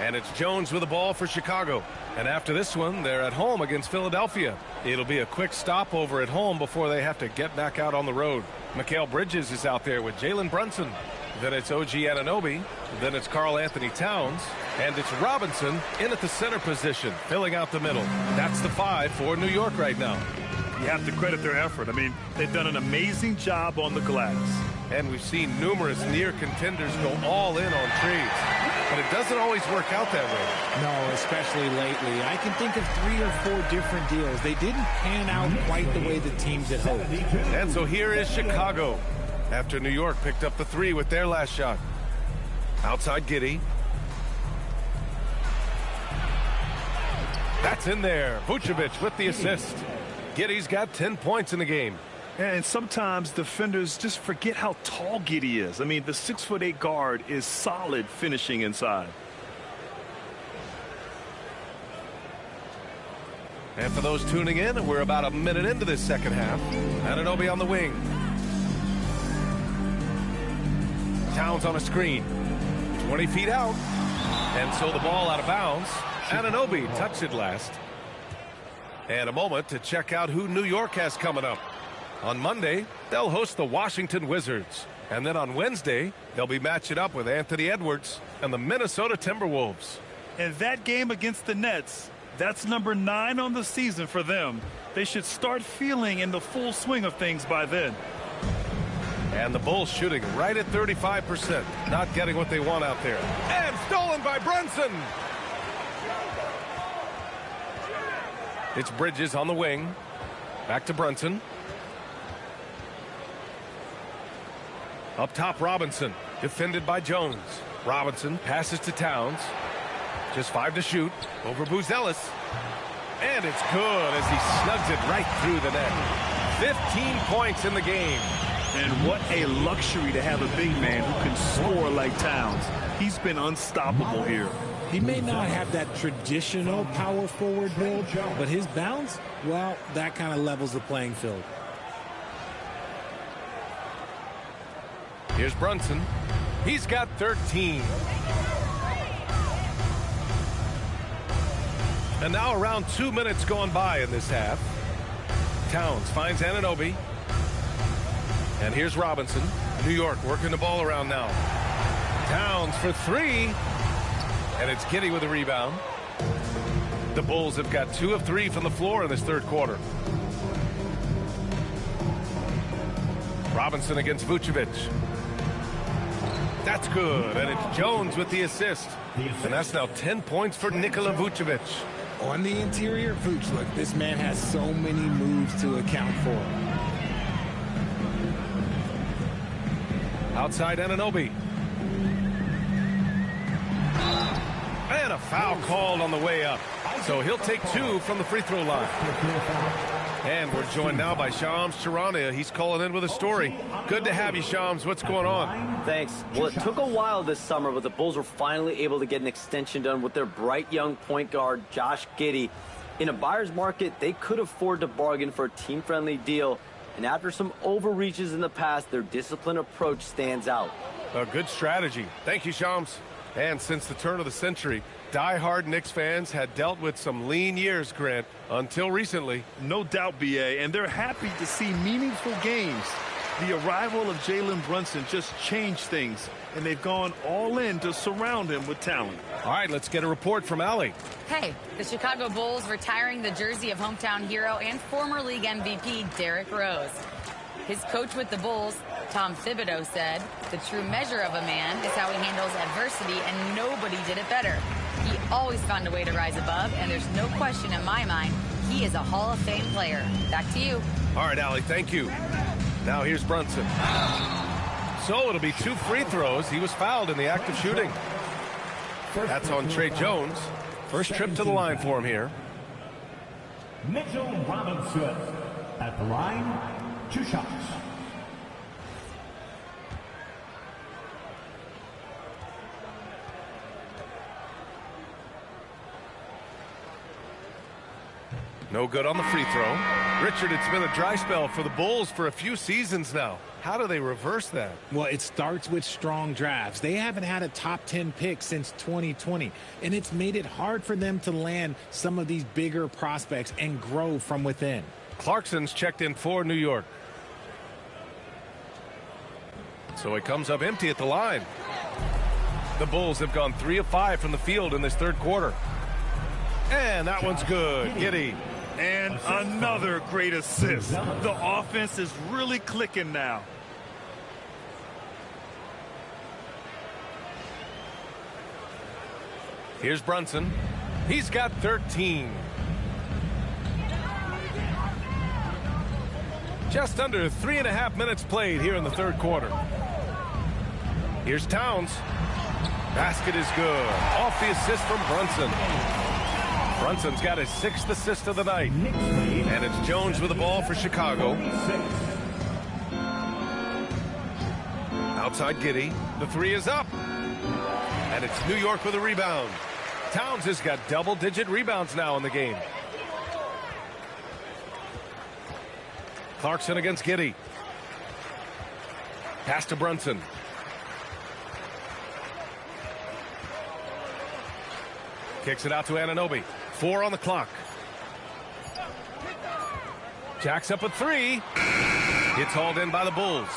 And it's Jones with the ball for Chicago. And after this one, they're at home against Philadelphia. It'll be a quick stopover at home before they have to get back out on the road. Mikal Bridges is out there with Jalen Brunson. Then it's OG Anunoby. Then it's Karl Anthony Towns. And it's Robinson in at the center position, filling out the middle. That's the 5 for New York right now. You have to credit their effort. I mean, they've done an amazing job on the glass. And we've seen numerous near contenders go all in on trades. But it doesn't always work out that way. No, especially lately. I can think of 3 or 4 different deals. They didn't pan out quite the way the teams had hoped. And so here is Chicago after New York picked up the 3 with their last shot. Outside Giddey. That's in there. Vucevic with the assist. Giddey's got 10 points in the game. And sometimes defenders just forget how tall Giddey is. I mean, the 6'8" guard is solid finishing inside. And for those tuning in, we're about a minute into this second half. Anunoby on the wing. Towns on a screen. 20 feet out. And so the ball out of bounds. Anunoby touched it last. And a moment to check out who New York has coming up. On Monday, they'll host the Washington Wizards. And then on Wednesday, they'll be matching up with Anthony Edwards and the Minnesota Timberwolves. And that game against the Nets, that's number 9 on the season for them. They should start feeling in the full swing of things by then. And the Bulls shooting right at 35%. Not getting what they want out there. And stolen by Brunson. It's Bridges on the wing. Back to Brunson. Up top, Robinson. Defended by Jones. Robinson passes to Towns. Just 5 to shoot. Over Buzelis. And it's good as he snugs it right through the net. 15 points in the game. And what a luxury to have a big man who can score like Towns. He's been unstoppable here. He may not have that traditional power forward build, but his bounce, well, that kind of levels the playing field. Here's Brunson. He's got 13. And now around 2 minutes gone by in this half. Towns finds Anunoby. And here's Robinson. New York working the ball around now. Towns for 3. And it's Giddey with a rebound. The Bulls have got 2 of 3 from the floor in this third quarter. Robinson against Vucevic. That's good. And it's Jones with the assist. And that's now 10 points for Nikola Vucevic. On the interior, Vooch, look, this man has so many moves to account for. Outside Anunoby. And a foul called on the way up. So he'll take 2 from the free throw line. And we're joined now by Shams Charania. He's calling in with a story. Good to have you, Shams. What's going on? Thanks. Well, it took a while this summer, but the Bulls were finally able to get an extension done with their bright young point guard, Josh Giddey. In a buyer's market, they could afford to bargain for a team-friendly deal. And after some overreaches in the past, their disciplined approach stands out. A good strategy. Thank you, Shams. And since the turn of the century, die-hard Knicks fans had dealt with some lean years, Grant, until recently. No doubt, B.A., and they're happy to see meaningful games. The arrival of Jalen Brunson just changed things, and they've gone all in to surround him with talent. All right, let's get a report from Allie. Hey, the Chicago Bulls retiring the jersey of hometown hero and former league MVP Derrick Rose. His coach with the Bulls, Tom Thibodeau, said, "The true measure of a man is how he handles adversity, and nobody did it better. He always found a way to rise above, and there's no question in my mind he is a Hall of Fame player." Back to you. All right, Allie, thank you. Now here's Brunson. So it'll be 2 free throws. He was fouled in the act of shooting. That's on Trey Jones. First trip to the line for him here. Mitchell Robinson at the line, 2 shots. No good on the free throw. Richard, it's been a dry spell for the Bulls for a few seasons now. How do they reverse that? Well, it starts with strong drafts. They haven't had a top 10 pick since 2020, and it's made it hard for them to land some of these bigger prospects and grow from within. Clarkson's checked in for New York. So he comes up empty at the line. The Bulls have gone 3 of 5 from the field in this third quarter. And that one's good. Giddey. And another great assist. The offense is really clicking now. Here's Brunson. He's got 13. Just under 3.5 minutes played here in the third quarter. Here's Towns. Basket is good. Off the assist from Brunson. Brunson's got his 6th assist of the night. And it's Jones with the ball for Chicago. Outside Giddey. The 3 is up. And it's New York with a rebound. Towns has got double-digit rebounds now in the game. Clarkson against Giddey. Pass to Brunson. Kicks it out to Anunoby. 4 on the clock. Jacks up a 3. It's hauled in by the Bulls.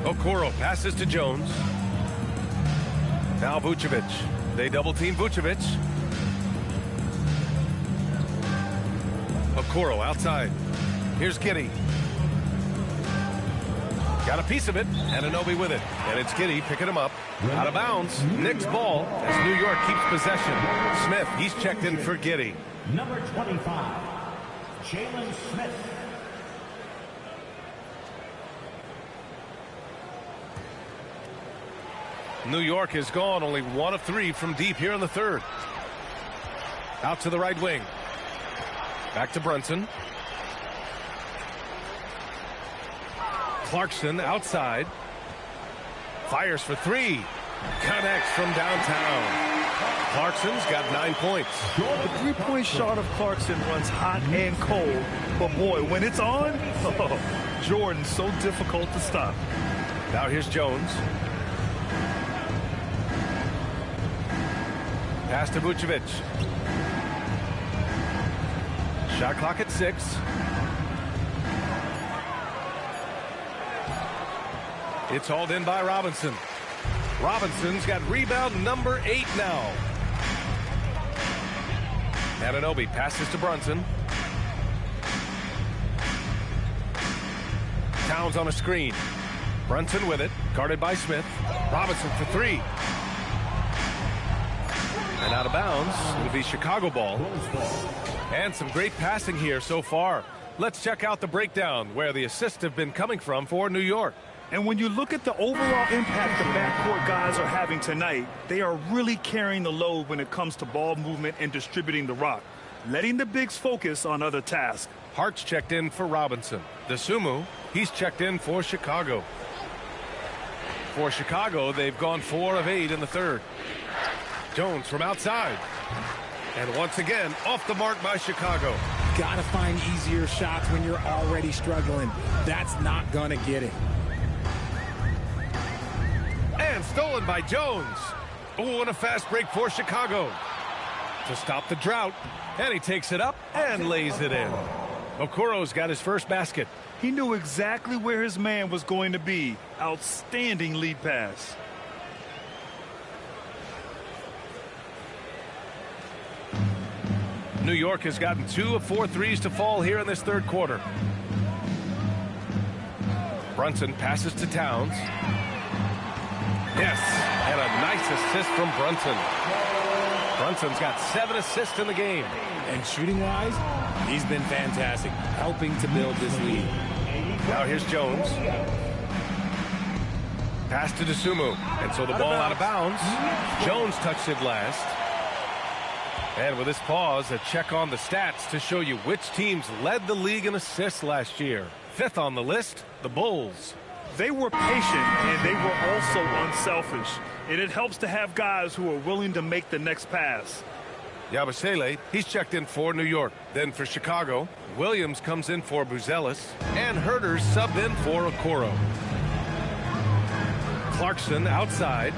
Okoro passes to Jones. Now Vucevic. They double-team Vucevic. Okoro outside. Here's Giddey. Got a piece of it. Anunoby with it. And it's Giddey picking him up. Out of bounds. Knicks ball as New York keeps possession. Smith, he's checked in for Giddey. Number 25, Jalen Smith. New York has gone only 1 of 3 from deep here in the third. Out to the right wing. Back to Brunson. Clarkson outside. Fires for 3. Connects from downtown. Clarkson's got 9 points. The three-point shot of Clarkson runs hot and cold. But boy, when it's on, Jordan's so difficult to stop. Now here's Jones. Pass to Vucevic. Shot clock at 6. It's hauled in by Robinson. Robinson's got rebound number 8 now. Anunoby passes to Brunson. Towns on a screen. Brunson with it, guarded by Smith. Robinson for 3. And out of bounds, it'll be Chicago ball. And some great passing here so far. Let's check out the breakdown where the assists have been coming from for New York. And when you look at the overall impact the backcourt guys are having tonight, they are really carrying the load when it comes to ball movement and distributing the rock, letting the bigs focus on other tasks. Hart's checked in for Robinson. Desumu, he's checked in for Chicago. For Chicago, they've gone 4 of 8 in the third. Jones from outside. And once again, off the mark by Chicago. Gotta find easier shots when you're already struggling. That's not gonna get it. And stolen by Jones. Oh, and a fast break for Chicago. To stop the drought. And he takes it up and lays it in. Okoro's got his first basket. He knew exactly where his man was going to be. Outstanding lead pass. New York has gotten 2 of 4 threes to fall here in this third quarter. Brunson passes to Towns. Yes, and a nice assist from Brunson. Brunson's got 7 assists in the game. And shooting-wise, he's been fantastic, helping to build this lead. Now here's Jones. Pass to Desumu. And so the ball out of bounds. Jones touched it last. And with this pause, a check on the stats to show you which teams led the league in assists last year. 5th on the list, the Bulls. They were patient, and they were also unselfish. And it helps to have guys who are willing to make the next pass. Yabusele, he's checked in for New York. Then for Chicago, Williams comes in for Buzelis, and Herter's subbed in for Okoro. Clarkson outside.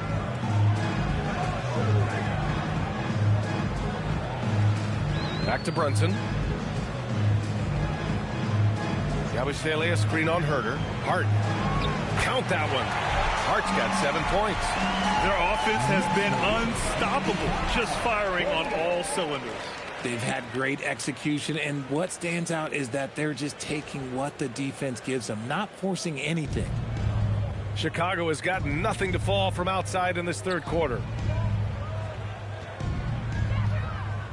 Back to Brunson. Yabusele, a screen on Herter. Hart. Count that one. Hart's got 7 points. Their offense has been unstoppable, just firing on all cylinders. They've had great execution, and what stands out is that they're just taking what the defense gives them, not forcing anything. Chicago has got nothing to fall from outside in this third quarter.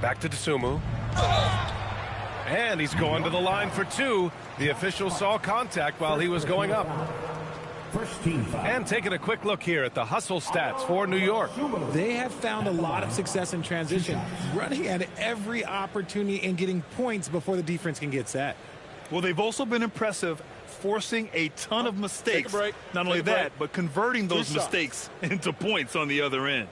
Back to Dosunmu. And he's going to the line for 2. The official saw contact while he was going up. First team foul. And taking a quick look here at the hustle stats for New York. They have found a lot of success in transition, running at every opportunity and getting points before the defense can get set. Well, they've also been impressive, forcing a ton of mistakes. Not only that, but converting those mistakes into points on the other end.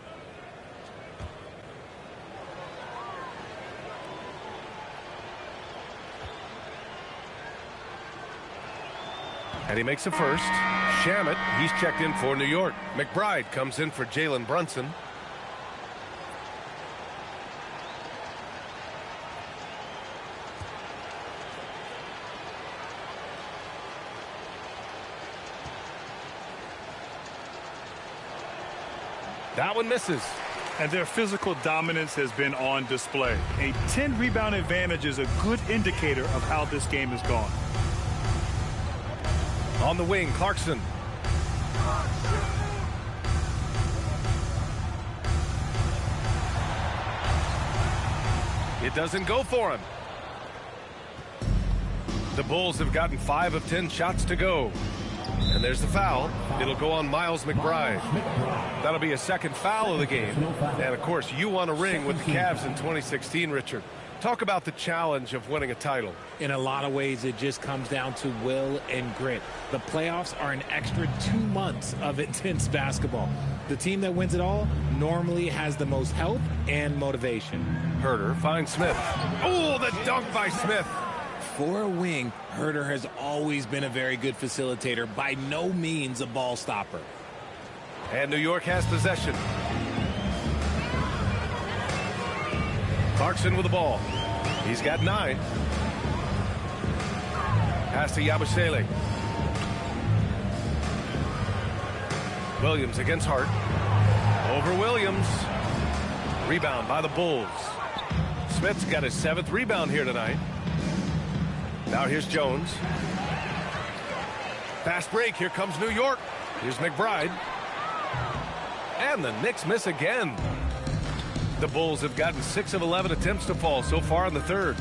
And he makes a first. Shamet, he's checked in for New York. McBride comes in for Jalen Brunson. That one misses. And their physical dominance has been on display. A 10-rebound advantage is a good indicator of how this game has gone. On the wing, Clarkson. It doesn't go for him. The Bulls have gotten 5 of 10 shots to go. And there's the foul. It'll go on Miles McBride. That'll be a second foul of the game. And, of course, you won a ring with the Cavs in 2016, Richard. Talk about the challenge of winning a title. In a lot of ways, it just comes down to will and grit. The playoffs are an extra 2 months of intense basketball. The team that wins it all normally has the most help and motivation. Herter finds Smith. Oh, the dunk by Smith. For a wing, Herter has always been a very good facilitator, by no means a ball stopper. And New York has possession. Clarkson with the ball. He's got 9. Pass to Yabusele. Williams against Hart. Over Williams. Rebound by the Bulls. Smith's got his 7th rebound here tonight. Now here's Jones. Fast break. Here comes New York. Here's McBride. And the Knicks miss again. The Bulls have gotten 6 of 11 attempts to fall so far in the third.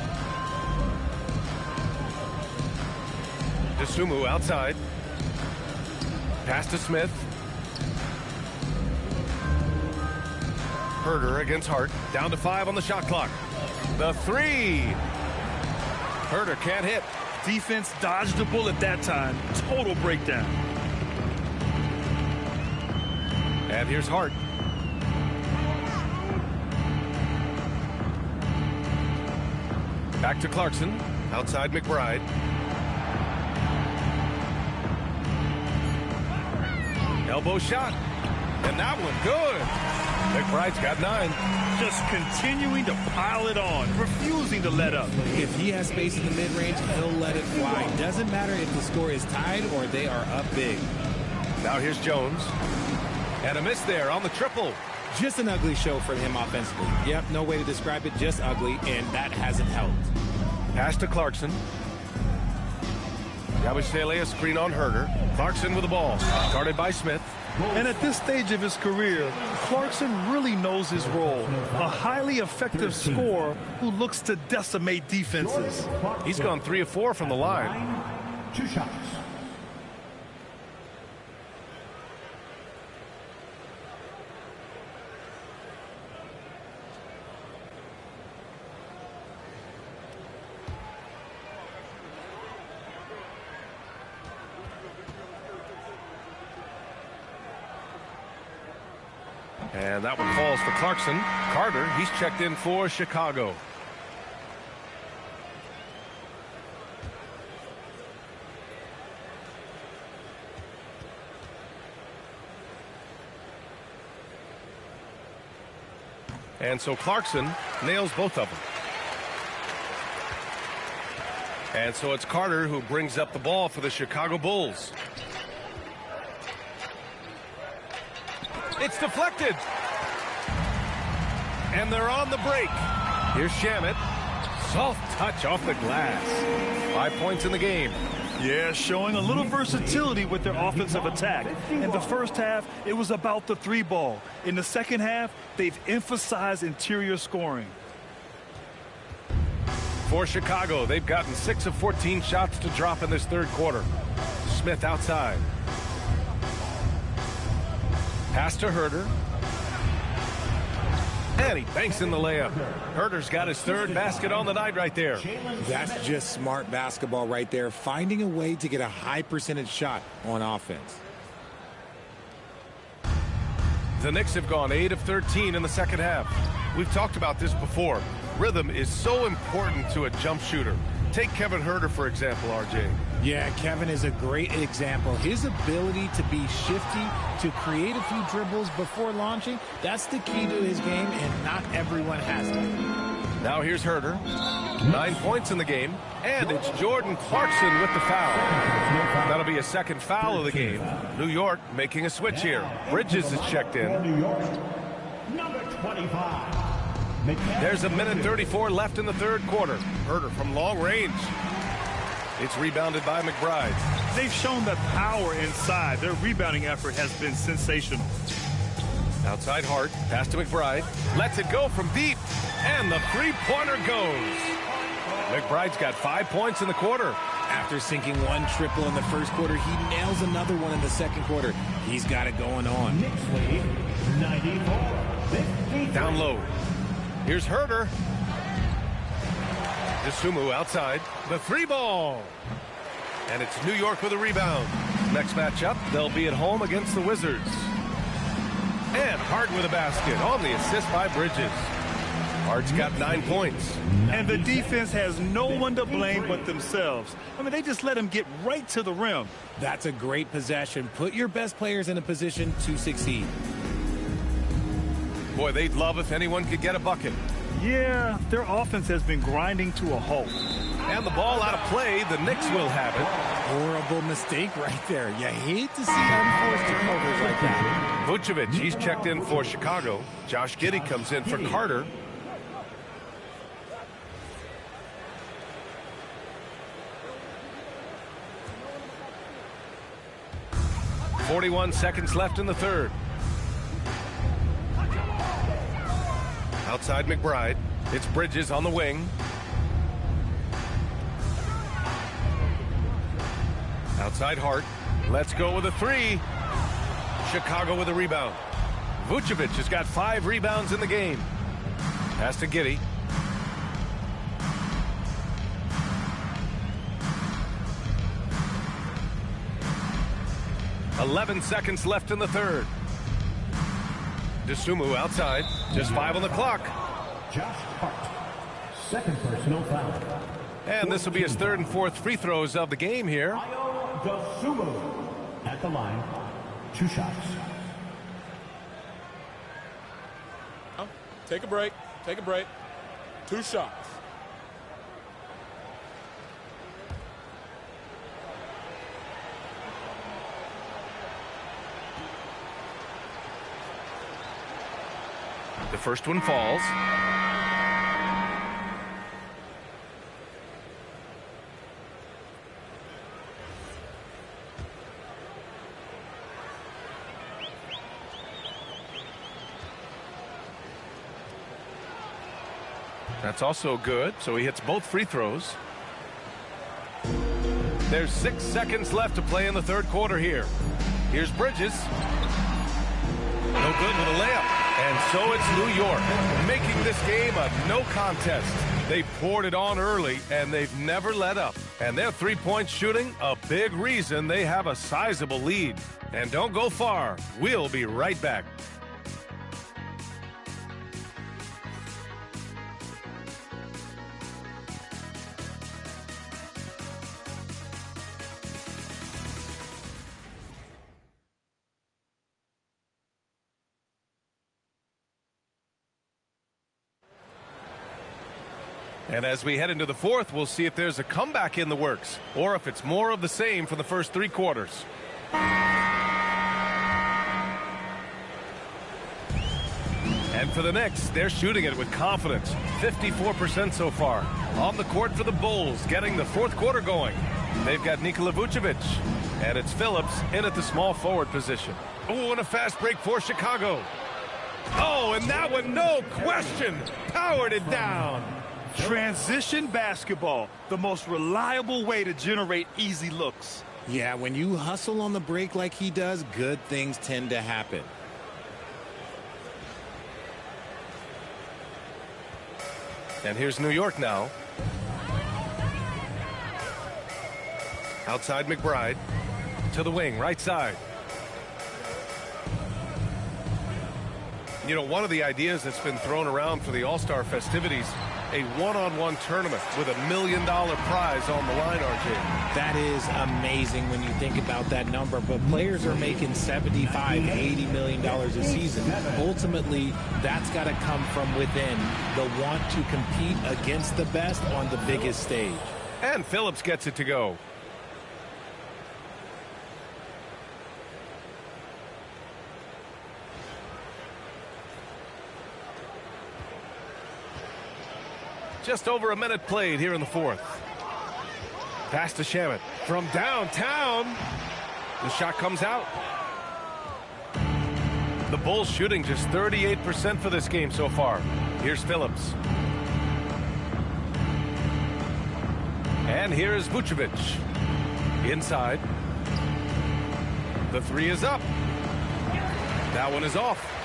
Dosunmu outside. Pass to Smith. Herter against Hart. Down to 5 on the shot clock. The 3. Herter can't hit. Defense dodged a bullet that time. Total breakdown. And here's Hart. Back to Clarkson. Outside McBride. Elbow shot. And that one good. McBride's got 9. Just continuing to pile it on, refusing to let up. If he has space in the mid-range, he'll let it fly. Doesn't matter if the score is tied or they are up big. Now here's Jones. And a miss there on the triple. Just an ugly show for him offensively. Yep, no way to describe it, just ugly, and that hasn't helped. Pass to Clarkson. Yabusele, a screen on Herter. Clarkson with the ball. Guarded by Smith. And at this stage of his career, Clarkson really knows his role. A highly effective scorer who looks to decimate defenses. He's gone 3 of 4 from the line. 2 shots. And that one falls for Clarkson. Carter, he's checked in for Chicago. And so Clarkson nails both of them. And so it's Carter who brings up the ball for the Chicago Bulls. It's deflected. And they're on the break. Here's Shamet. Soft touch off the glass. 5 points in the game. Yeah, showing a little versatility with their offensive attack. In the first half, it was about the three ball. In the second half, they've emphasized interior scoring. For Chicago, they've gotten 6 of 14 shots to drop in this third quarter. Smith outside. Pass to Herter. And he banks in the layup. Herter's got his third basket on the night right there. That's just smart basketball right there, finding a way to get a high percentage shot on offense. The Knicks have gone 8 of 13 in the second half. We've talked about this before. Rhythm is so important to a jump shooter. Take Kevin Herter, for example, RJ. Yeah, Kevin is a great example. His ability to be shifty, to create a few dribbles before launching, that's the key to his game, and not everyone has it. Now here's Herter. 9 points in the game, and it's Jordan Clarkson with the foul. That'll be a second foul of the game. New York making a switch here. Bridges is checked in. New York, number 25. There's a minute 34 left in the third quarter. Herter from long range. It's rebounded by McBride. They've shown that power inside. Their rebounding effort has been sensational. Outside Hart, pass to McBride. Lets it go from deep, and the three-pointer goes. McBride's got 5 points in the quarter. After sinking one triple in the first quarter, he nails another one in the second quarter. He's got it going on. Knicks lead, 94. Down low. Here's Herter. DeSumo outside. The three ball. And it's New York with a rebound. Next matchup, they'll be at home against the Wizards. And Hart with a basket on the assist by Bridges. Hart's got 9 points. And the defense has no one to blame but themselves. I mean, they just let him get right to the rim. That's a great possession. Put your best players in a position to succeed. Boy, they'd love if anyone could get a bucket. Yeah, their offense has been grinding to a halt. And the ball out of play, the Knicks will have it. Horrible mistake right there. You hate to see unforced turnovers like that. Vucevic, he's checked in for Chicago. Josh Giddey comes in for Carter. .41 seconds left in the third. Outside McBride. It's Bridges on the wing. Outside Hart. Let's go with a three. Chicago with a rebound. Vucevic has got 5 rebounds in the game. Pass to Giddey. .11 seconds left in the third. DeSumo outside. Just 5 on the clock. Josh Hart, second personal foul. And this will be his third and fourth free throws of the game here. DeSumo at the line. 2 shots. Take a break. Take a break. 2 shots. The first one falls. That's also good, so he hits both free throws. There's 6 seconds left to play in the third quarter here. Here's Bridges. No good with a layup. And so it's New York, making this game a no contest. They poured it on early, and they've never let up. And their three-point shooting, a big reason they have a sizable lead. And don't go far. We'll be right back. And as we head into the fourth, we'll see if there's a comeback in the works or if it's more of the same for the first 3 quarters. And for the Knicks, they're shooting it with confidence. 54% so far. On the court for the Bulls, getting the fourth quarter going. They've got Nikola Vucevic. And it's Phillips in at the small forward position. Oh, and a fast break for Chicago. Oh, and that one, no question, powered it down. Transition basketball, the most reliable way to generate easy looks. Yeah, when you hustle on the break like he does, good things tend to happen. And here's New York now. Outside McBride. To the wing, right side. You know, one of the ideas that's been thrown around for the All-Star festivities, a one-on-one tournament with $1 million prize on the line, RJ. That is amazing when you think about that number, but players are making $75, $80 million a season. Ultimately, that's got to come from within, the want to compete against the best on the biggest stage. And Phillips gets it to go. Just over a minute played here in the fourth. Pass to Shamet from downtown. The shot comes out. The Bulls shooting just 38% for this game so far. Here's Phillips. And here's Vucevic. Inside. The 3 is up. That one is off.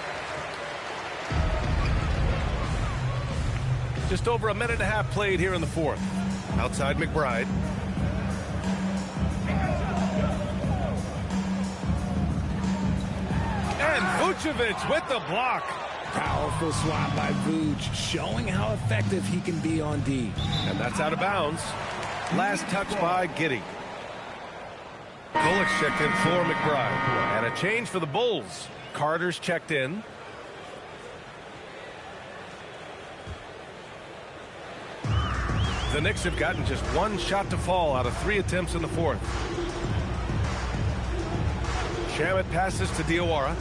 Just over a minute and a half played here in the fourth. Outside McBride. And Vucevic with the block. Powerful swat by Vuce, showing how effective he can be on D. And that's out of bounds. Last touch by Giddey. Bullock's checked in for McBride. And a change for the Bulls. Carter's checked in. The Knicks have gotten just 1 shot to fall out of 3 attempts in the fourth. Shamet passes to Diawara.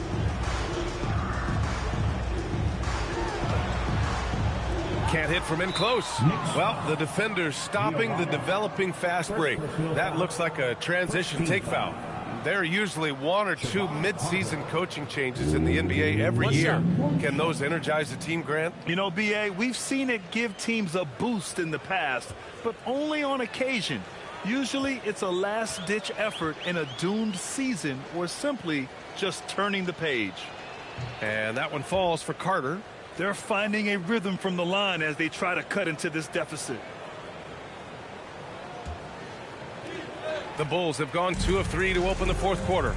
Can't hit from in close. Well, the defender's stopping the developing fast break. That looks like a transition take foul. There are usually 1 or 2 mid-season coaching changes in the NBA every year. Can those energize a team, Grant? You know, B.A., we've seen it give teams a boost in the past, but only on occasion. Usually it's a last-ditch effort in a doomed season or simply just turning the page. And that one falls for Carter. They're finding a rhythm from the line as they try to cut into this deficit. The Bulls have gone 2 of 3 to open the fourth quarter.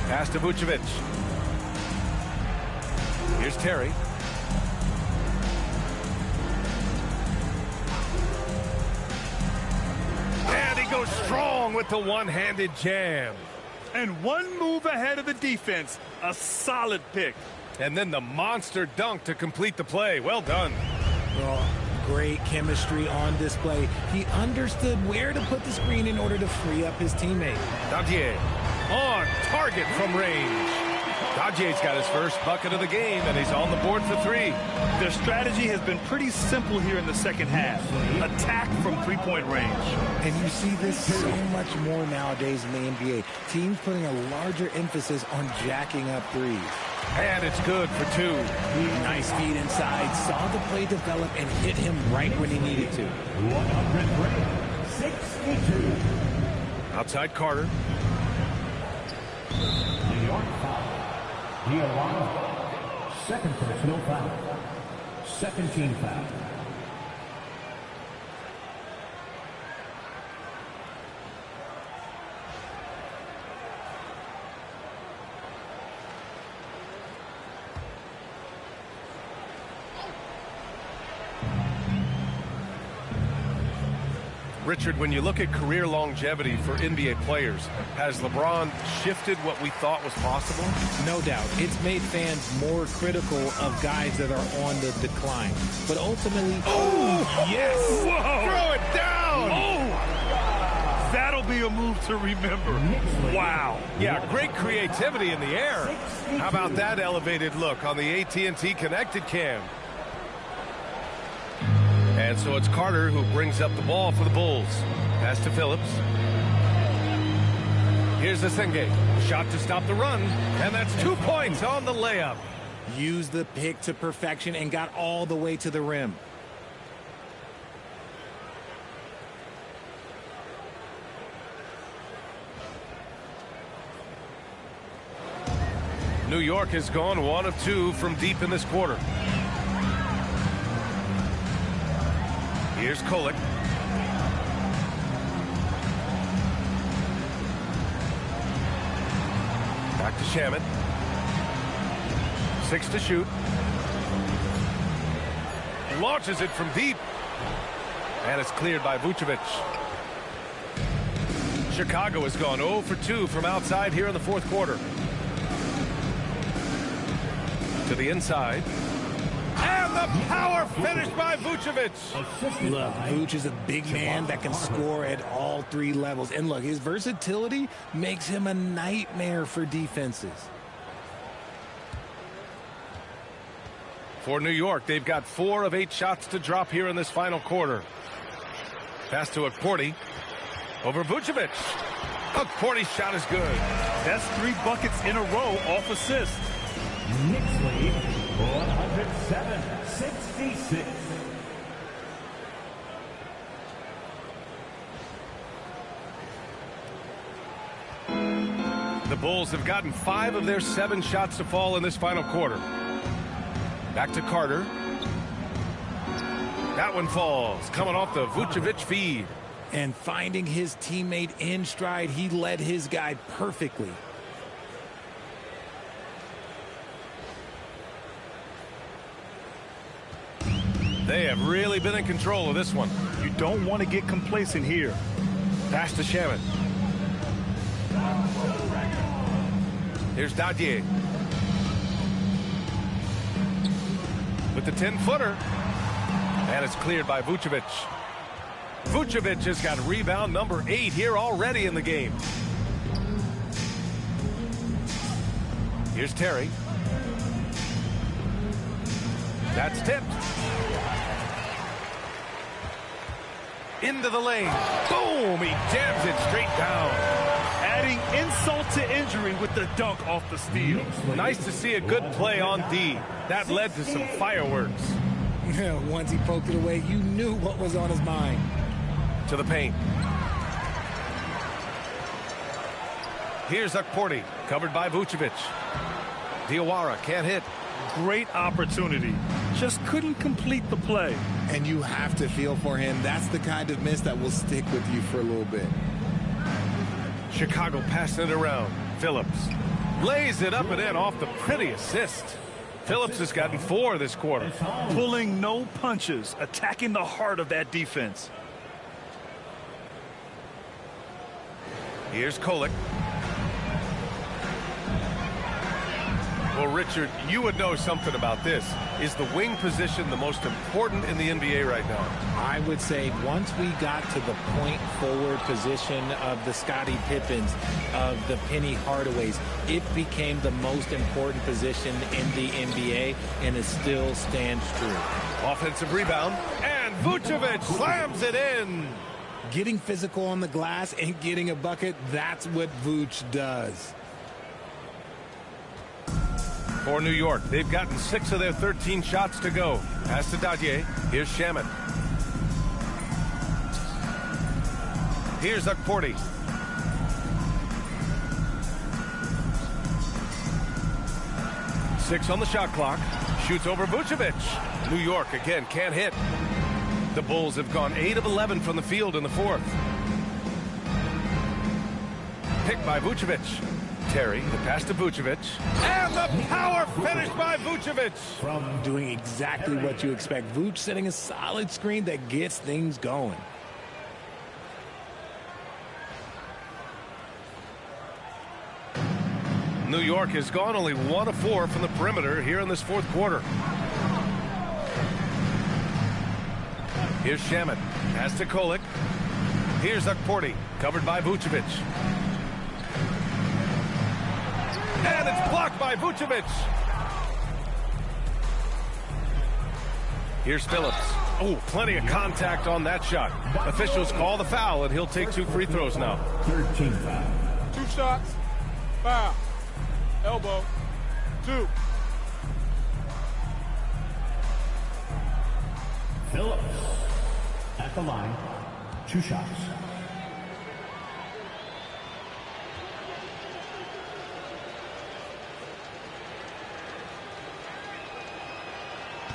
Pass to Vucevic. Here's Terry. And he goes strong with the one-handed jam. And one move ahead of the defense. A solid pick. And then the monster dunk to complete the play. Well done. Oh, great chemistry on display. He understood where to put the screen in order to free up his teammate. Dadier on target from range. Dadier's got his first bucket of the game, and he's on the board for 3. Their strategy has been pretty simple here in the second half. Attack from three-point range. And you see this so much more nowadays in the NBA. Teams putting a larger emphasis on jacking up threes. And it's good for 2. Nice feed inside. Saw the play develop and hit him right when he needed to. 162. Outside Carter. New York foul. Diawara. Second personal foul. Second team foul. Richard, when you look at career longevity for NBA players, has LeBron shifted what we thought was possible? No doubt. It's made fans more critical of guys that are on the decline. But ultimately, Yes! Whoa! Throw it down! Oh! That'll be a move to remember. Wow. Yeah, great creativity in the air. How about that elevated look on the AT&T Connected Cam? And so it's Carter who brings up the ball for the Bulls. Pass to Phillips. Here's Asenge. Shot to stop the run. And that's 2 points on the layup. used the pick to perfection and got all the way to the rim. New York has gone 1 of 2 from deep in this quarter. Here's Kolek. Back to Shamet. 6 to shoot. Launches it from deep. And it's cleared by Vucevic. Chicago has gone 0 for 2 from outside here in the fourth quarter. To the inside. And the power finish by Vucevic. Look, Vuce is a big man that can score at all 3 levels. And look, his versatility makes him a nightmare for defenses. For New York, they've got 4 of 8 shots to drop here in this final quarter. Pass to Okporti. Over Vucevic. Okporti's shot is good. That's 3 buckets in a row off assist. Knicks lead 107-66. The Bulls have gotten 5 of their 7 shots to fall in this final quarter. Back to Carter. That one falls, coming off the Vucevic feed. And finding his teammate in stride, he led his guy perfectly. They have really been in control of this one. You don't want to get complacent here. Pass to Shamet. Here's Dadier. With the 10-footer. And it's cleared by Vucevic. Vucevic has got rebound number 8 here already in the game. Here's Terry. That's tipped. Into the lane. Boom! He jams it straight down. Adding insult to injury with the dunk off the steal. Nice to see a good play on D. That led to some fireworks. Once he poked it away, you knew what was on his mind. To the paint. Here's Okporti, covered by Vucevic. Diawara can't hit. Great opportunity. Just couldn't complete the play. And you have to feel for him. That's the kind of miss that will stick with you for a little bit. Chicago passing it around. Phillips lays it up and in off the pretty assist. Phillips has gotten 4 this quarter. Pulling no punches, attacking the heart of that defense. Here's Kolek. Well, Richard, you would know something about this. Is the wing position the most important in the NBA right now? I would say once we got to the point forward position of the Scottie Pippens, of the Penny Hardaways, it became the most important position in the NBA, and it still stands true. Offensive rebound, and Vucevic slams it in. Getting physical on the glass and getting a bucket, that's what Vuce does. For New York, they've gotten 6 of their 13 shots to go. Pass to Dadier. Here's Shamet. Here's Okporti. Six on the shot clock. Shoots over Vucevic. New York again can't hit. The Bulls have gone 8 of 11 from the field in the fourth. Picked by Vucevic. Terry, the pass to Vucevic. And the power finish by Vucevic. From doing exactly what you expect. Vuce setting a solid screen that gets things going. New York has gone only 1 of 4 from the perimeter here in this fourth quarter. Here's Shamet. Pass to Kolik. Here's Akporti. Covered by Vucevic. And it's blocked by Vucevic. Here's Phillips. Oh, plenty of contact on that shot. Officials call the foul, and he'll take 2 free throws now. 13 foul. 2 shots. Foul. Elbow. 2. Phillips at the line. 2 shots.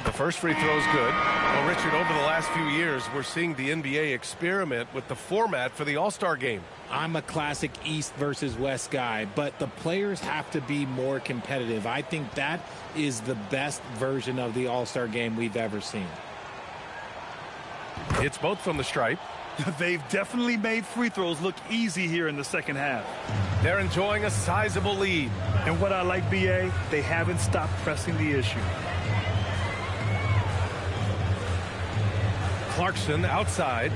The first free throw is good. Well, Richard, over the last few years, we're seeing the NBA experiment with the format for the All-Star game. I'm a classic East versus West guy, but the players have to be more competitive. I think that is the best version of the All-Star game we've ever seen. It's both from the stripe. They've definitely made free throws look easy here in the second half. They're enjoying a sizable lead. And what I like, BA, they haven't stopped pressing the issue. Clarkson outside.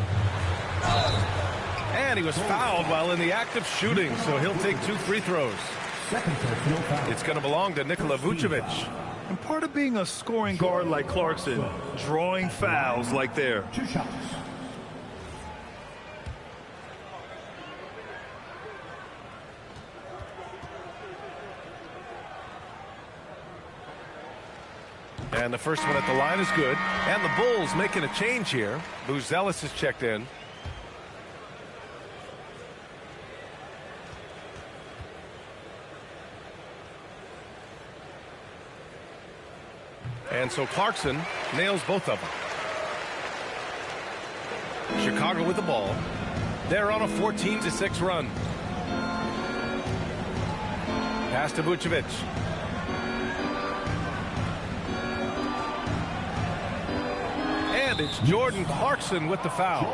And he was fouled while in the act of shooting, so he'll take 2 free throws. It's going to belong to Nikola Vucevic. And part of being a scoring guard like Clarkson, drawing fouls like there. 2 shots. And the first one at the line is good. And the Bulls making a change here. Buzelis has checked in. And so Clarkson nails both of them. Chicago with the ball. They're on a 14-6 run. Pass to Vucevic. And it's Jordan Clarkson with the foul.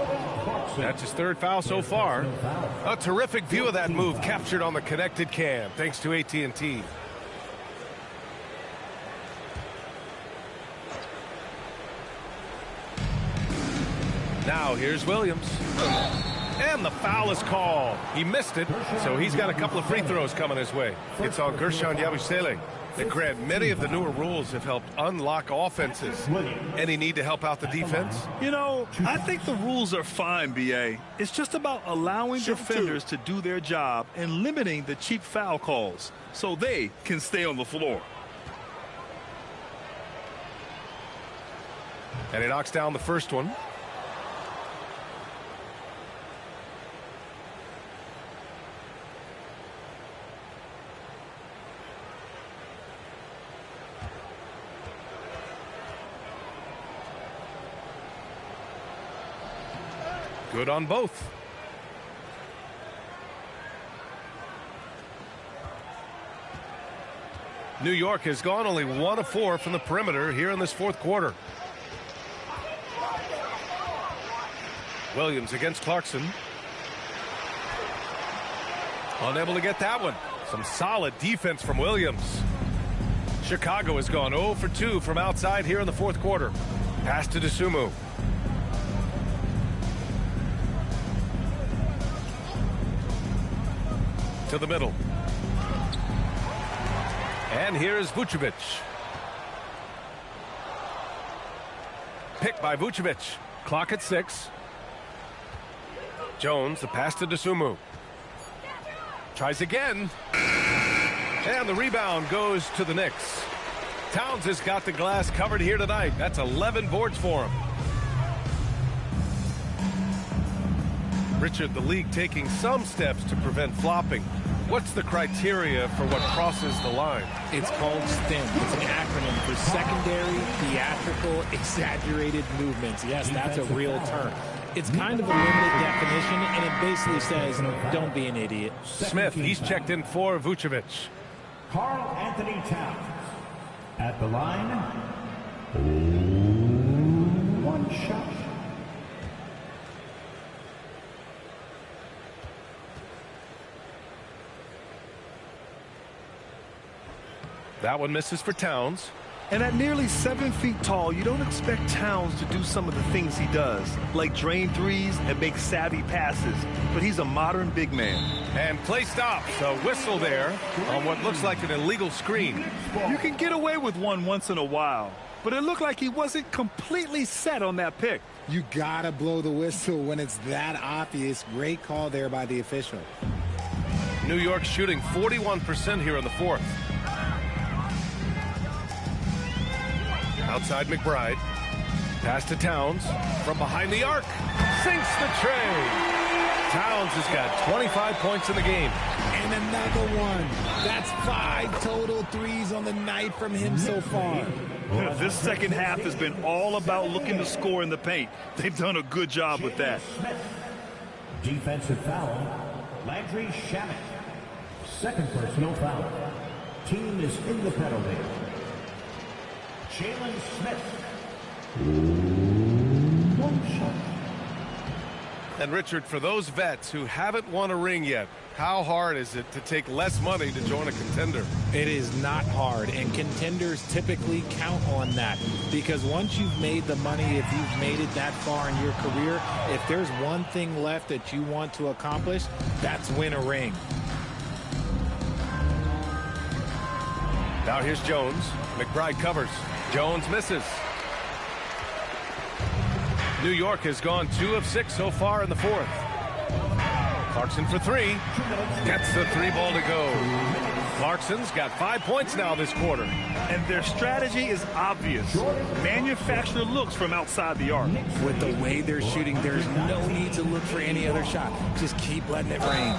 That's his 3rd foul so far. A terrific view of that move captured on the connected cam, thanks to AT&T. Now here's Williams. And the foul is called. He missed it, so he's got a couple of free throws coming his way. It's on Gershon Yabusele. And Grant, many of the newer rules have helped unlock offenses. Any need to help out the defense? You know, I think the rules are fine, BA. It's just about allowing defenders to do their job and limiting the cheap foul calls so they can stay on the floor. And he knocks down the first one. Good on both. New York has gone only 1 of 4 from the perimeter here in this fourth quarter. Williams against Clarkson. Unable to get that one. Some solid defense from Williams. Chicago has gone 0 for 2 from outside here in the fourth quarter. Pass to Dosunmu. To the middle. And here's Vucevic. Picked by Vucevic. Clock at 6. Jones, the pass to Dosunmu. Tries again. And the rebound goes to the Knicks. Towns has got the glass covered here tonight. That's 11 boards for him. Richard, the league taking some steps to prevent flopping. What's the criteria for what crosses the line? It's called STEM. It's an acronym for secondary, theatrical, exaggerated movements. Yes, that's a real term. It's kind of a limited definition, and it basically says, don't be an idiot. Smith, he's checked in for Vucevic. Karl Anthony Towns at the line. 1 shot. That one misses for Towns. And at nearly 7 feet tall, you don't expect Towns to do some of the things he does, like drain threes and make savvy passes. But he's a modern big man. And play stops. A whistle there on what looks like an illegal screen. You can get away with one once in a while, but it looked like he wasn't completely set on that pick. You gotta blow the whistle when it's that obvious. Great call there by the official. New York shooting 41% here in the fourth. Outside McBride. Pass to Towns. From behind the arc. Sinks the tray. Towns has got 25 points in the game. And another one. That's 5 total threes on the night from him so far. This second half has been all about looking to score in the paint. They've done a good job with that. Defensive foul, Landry Shamet. Second personal foul. Team is in the penalty. Jalen Smith. One shot. And Richard, for those vets who haven't won a ring yet, how hard is it to take less money to join a contender? It is not hard, and contenders typically count on that, because once you've made the money, if you've made it that far in your career, if there's one thing left that you want to accomplish, that's win a ring. Now here's Jones. McBride covers. Jones misses. New York has gone 2 of 6 so far in the fourth. Clarkson for 3. Gets the 3-ball to go. Clarkson's got 5 points now this quarter. And their strategy is obvious. Manufacture looks from outside the arc. With the way they're shooting, there's no need to look for any other shot. Just keep letting it rain.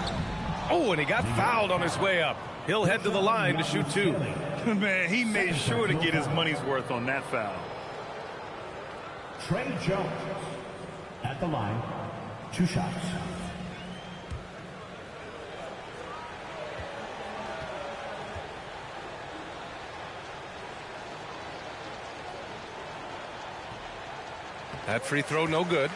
Oh, and he got fouled on his way up. He'll head to the line to shoot 2. Man, he made sure to get his money's worth on that foul. Trey Jones at the line. 2 shots. That free throw no good.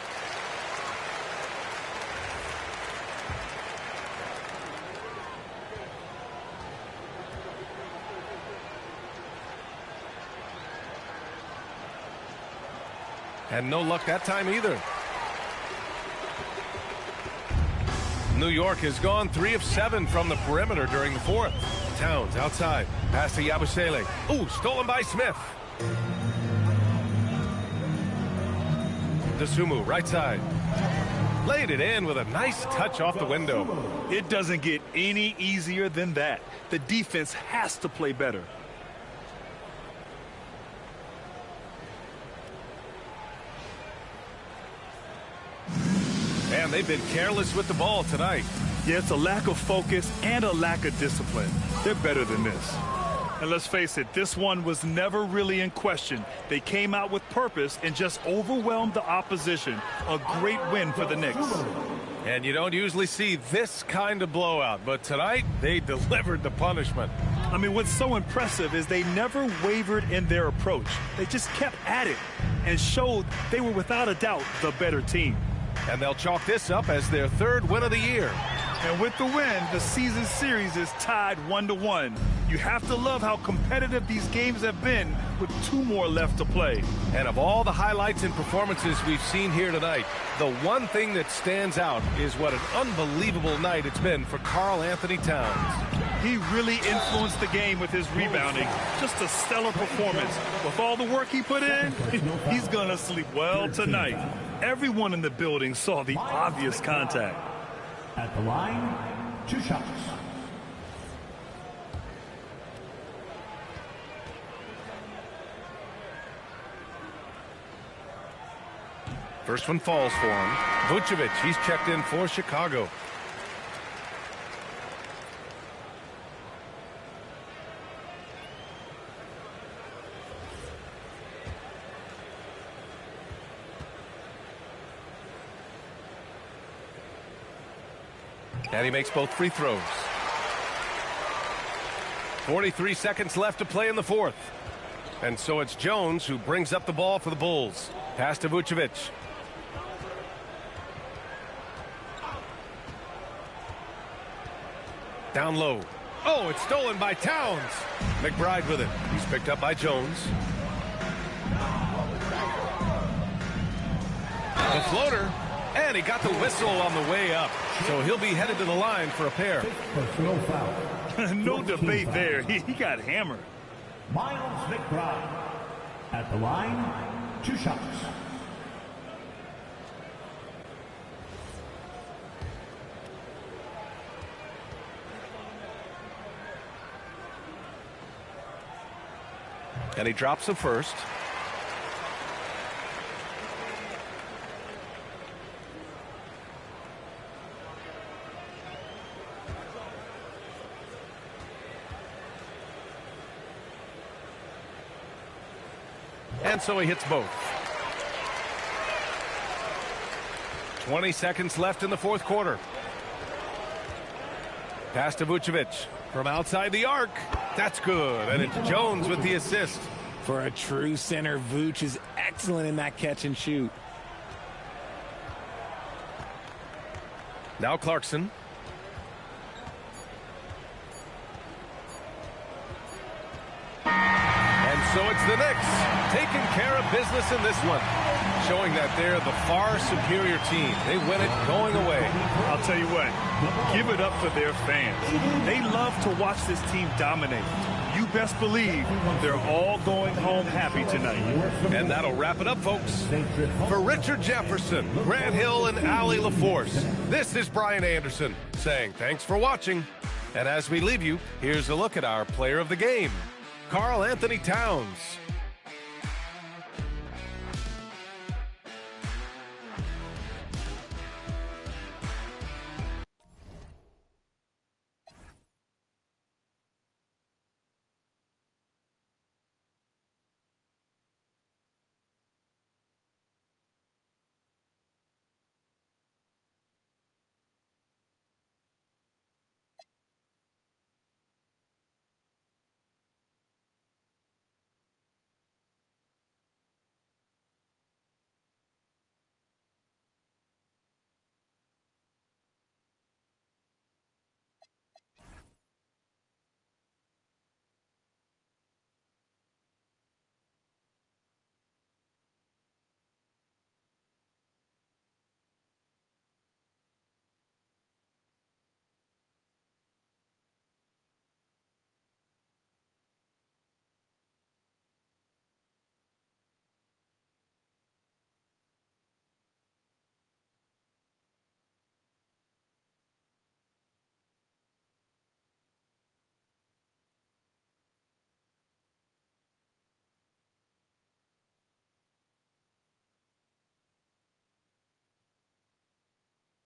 And no luck that time either. New York has gone 3 of 7 from the perimeter during the fourth. Towns outside. Pass to Yabusele. Ooh, stolen by Smith. Dosunmu, right side. Laid it in with a nice touch off the window. It doesn't get any easier than that. The defense has to play better. And they've been careless with the ball tonight. Yeah, it's a lack of focus and a lack of discipline. They're better than this. And let's face it, this one was never really in question. They came out with purpose and just overwhelmed the opposition. A great win for the Knicks. And you don't usually see this kind of blowout, but tonight they delivered the punishment. I mean, what's so impressive is they never wavered in their approach. They just kept at it and showed they were without a doubt the better team. And they'll chalk this up as their 3rd win of the year. And with the win, the season series is tied 1-1. You have to love how competitive these games have been with 2 more left to play. And of all the highlights and performances we've seen here tonight, the one thing that stands out is what an unbelievable night it's been for Karl Anthony Towns. He really influenced the game with his rebounding. Just a stellar performance. With all the work he put in, he's going to sleep well tonight. Everyone in the building saw the obvious contact. At the line, 2 shots. First one falls for him. Vucevic, he's checked in for Chicago. And he makes both free throws. 43 seconds left to play in the fourth. And so it's Jones who brings up the ball for the Bulls. Pass to Vucevic. Down low. Oh, it's stolen by Towns. McBride with it. He's picked up by Jones. The floater. And he got the whistle on the way up. So he'll be headed to the line for a pair. Personal foul. No debate there. He got hammered. Miles McBride. At the line, 2 shots. And he drops the first. And so he hits both. 20 seconds left in the fourth quarter. Pass to Vucevic from outside the arc. That's good. And it's Jones with the assist. For a true center, Vooch is excellent in that catch and shoot. Now Clarkson. And so it's the Knicks taking care of business in this one, showing that they're the far superior team. They win it going away. I'll tell you what, give it up for their fans. They love to watch this team dominate. You best believe they're all going home happy tonight. And that'll wrap it up, folks. For Richard Jefferson, Grant Hill, and Allie LaForce, this is Brian Anderson saying thanks for watching. And as we leave you, here's a look at our player of the game, Karl Anthony Towns.